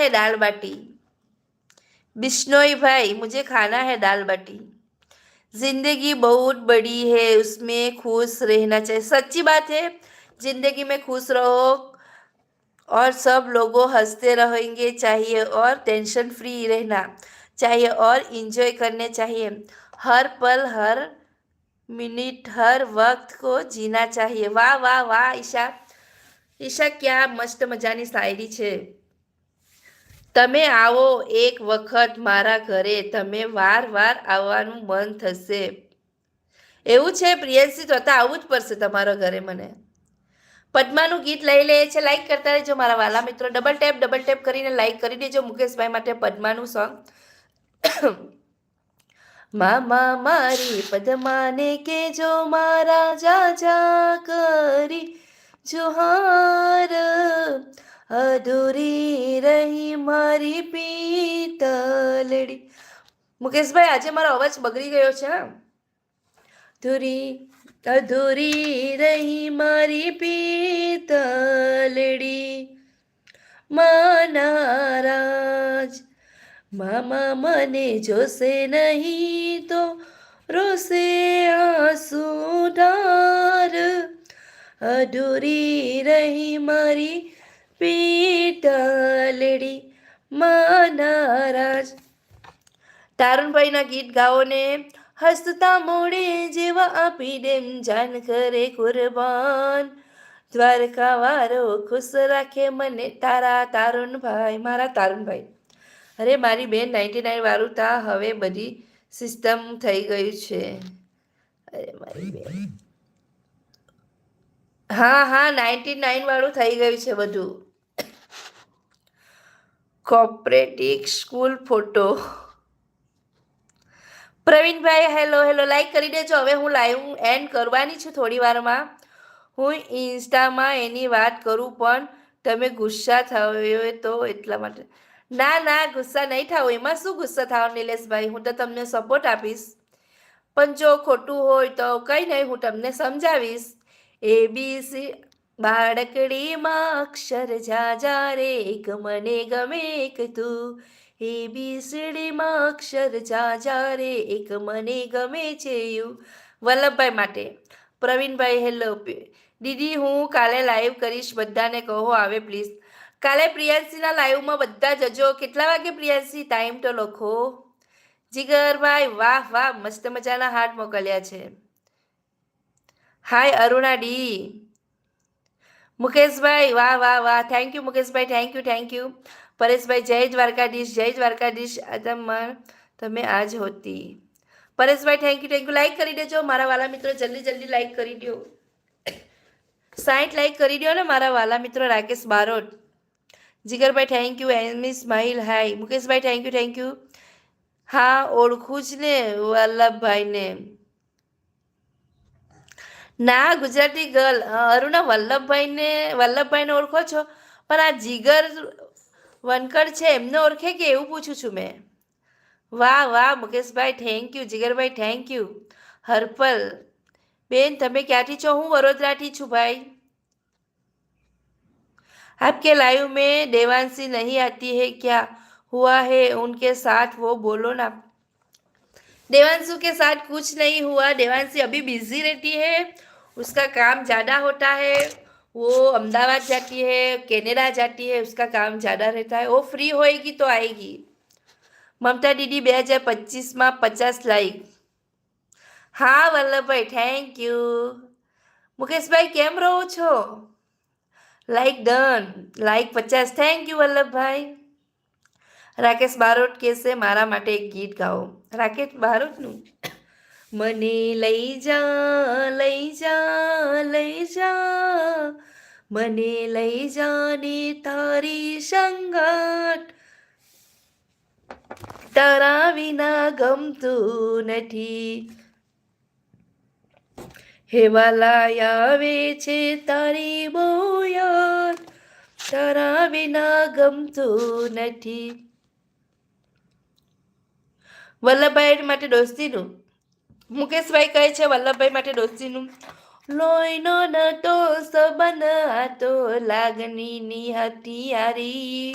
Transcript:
है दाल बाटी। बिश्नोई भाई, मुझे खाना है दाल बाटी। जिंदगी बहुत बड़ी है, उसमें खुश रहना चाहिए। सच्ची बात है, जिंदगी में खुश रहो और सब लोगों हंसते रहेंगे चाहिए, और टेंशन फ्री रहना चाहिए, और इंजॉय करने चाहिए। हर पल, हर मिनट, हर वक्त को जीना चाहिए। वाह वाह वाह ईशा, ઈશા, क्या મસ્ત મજાની શાયરી છે। તમે આવો એક વખત મારા ઘરે, તમે વાર વાર આવવાનું મન થશે। એવું છે પ્રિયંશી, તો આવું જ પડશે તમારા ઘરે મને। પદ્માનું ગીત લઈ લે છે, લાઈક કરતા રહેજો મારા વાલા મિત્રો। ડબલ ટેપ કરીને લાઈક કરી દેજો મુકેશભાઈ માટે પદ્માનું સોંગ। મામા મારી પદ્માને કેજો મારા જાજા કરી જોહાર, અધૂરી રહી મારી પિતલડી। મુકેશભાઈ, આજે મારો અવાજ બગડી ગયો છે। અધૂરી રહી મારી પિતલડી, મનારાજ મામા મને જોશે નહીં તો રોશે આંસુ ધાર, અધૂરી રહી મારી પિતલડી, મનારાજ। તારુણભાઈના ગીત ગાઓ ને। હસતા મોડે જેવા આપી દેમ જાન કરે કુરબાન, દ્વારકા વારો ખુશ રાખે મને તારા તારુણભાઈ, મારા તારુણભાઈ। અરે મારી બેન 99 વાળું તા હવે બધી સિસ્ટમ થઈ ગયું છે। અરે મારી બેન, હા હા 99 વાળું થઈ ગયું છે બધું। Cooperative school photo. Pravinbhai hello hello, like કરી દેજો। હવે હું લાઈવ એન્ડ કરવાની છું થોડી વારમાં। હું ઇન્સ્ટામાં એની વાત કરું પણ તમે ગુસ્સા થયો તો એટલા માટે। ના ના, ગુસ્સા નહીં થાવ, એમાં શું ગુસ્સા થવાનું નિલેશભાઈ, હું તો તમને સપોર્ટ આપીશ। પણ જો ખોટું હોય તો કંઈ નહીં, હું તમને સમજાવીશ। ABC બાળકડીમાં અક્ષર જાજા રે, એક મને ગમે એક તું, ABCDમાં અક્ષર જાજા રે, એક મને ગમે છે યુ। વલ્લભભાઈ માટે। પ્રવીણભાઈ હેલો દીદી, હું કાલે લાઈવ કરીશ, બધાને કહો આવે પ્લીઝ। કાલે પ્રિયાંશીના લાઈવમાં બધા જજો। કેટલા વાગે પ્રિયાંશી, ટાઈમ તો લખો। જીગરભાઈ વાહ વાહ, મસ્ત મજાના હાર્ટ મોકલ્યા છે। હાય અરુણા ડી। મુકેશભાઈ વાહ વાહ વાહ, thank you Mukeshbhai, thank you. Pareshbhai જય દ્વારકાધીશ, જય દ્વારકાધીશ। તમે આજ હોતી। પરેશભાઈ થેન્ક યુ, લાઈક કરી દેજો મારા વાલા મિત્રો, જલ્દી લાઈક કરી દો। 60 લાઈક કરી દો ને મારા વાલા મિત્રો। Rakesh Barot, Jigarbhai thank you. Amy smile hi. Mukeshbhai thank you. હા ઓળખું જ ને વલ્લભભાઈને। ના ગુજરાતી ગર્લ અરુણા, વલ્લભભાઈને ઓળખો છો, પણ આ જીગર વનકર છે એમને ઓળખે કે એવું પૂછું છું મેં। વાહ વાહ મુકેશભાઈ થેન્ક યુ, જીગરભાઈ થેન્ક યુ। હર્પલ બેન તમે ક્યાંથી છો? હું વડોદરાથી છું ભાઈ। आपके लाइव में देवांशी नहीं आती है, क्या हुआ है उनके साथ, वो बोलो ना। देवांशु के साथ कुछ नहीं हुआ, देवांशी अभी बिजी रहती है, उसका काम ज़्यादा होता है, वो अहमदाबाद जाती है, कनाडा जाती है, उसका काम ज़्यादा रहता है। वो फ्री होएगी तो आएगी। ममता दीदी 2025 में 50 लाइक। हाँ वल्लभ भाई थैंक यू। मुकेश भाई केम रहो छो? Like done, like 50, thank you Vallabh भाई। राकेश बारोट कैसे मारा माटे एक गीत गाओ। राकेश बारोटનું મને લઈ જા લઈ જા લઈ जा મને લઈ જાને તારી સંગાટ, તારા વિના ગમતું નથી, હેવાલા આવે છે તારી બહુ યાદ, તારા વિના ગમતું નથી। વલ્લભભાઈ માટે દોસ્તીનું, મુકેશભાઈ કહે છે વલ્લભભાઈ માટે દોસ્તીનું। લોહીનો નતો સંબંધ, આ તો લાગણીની હથિયારી,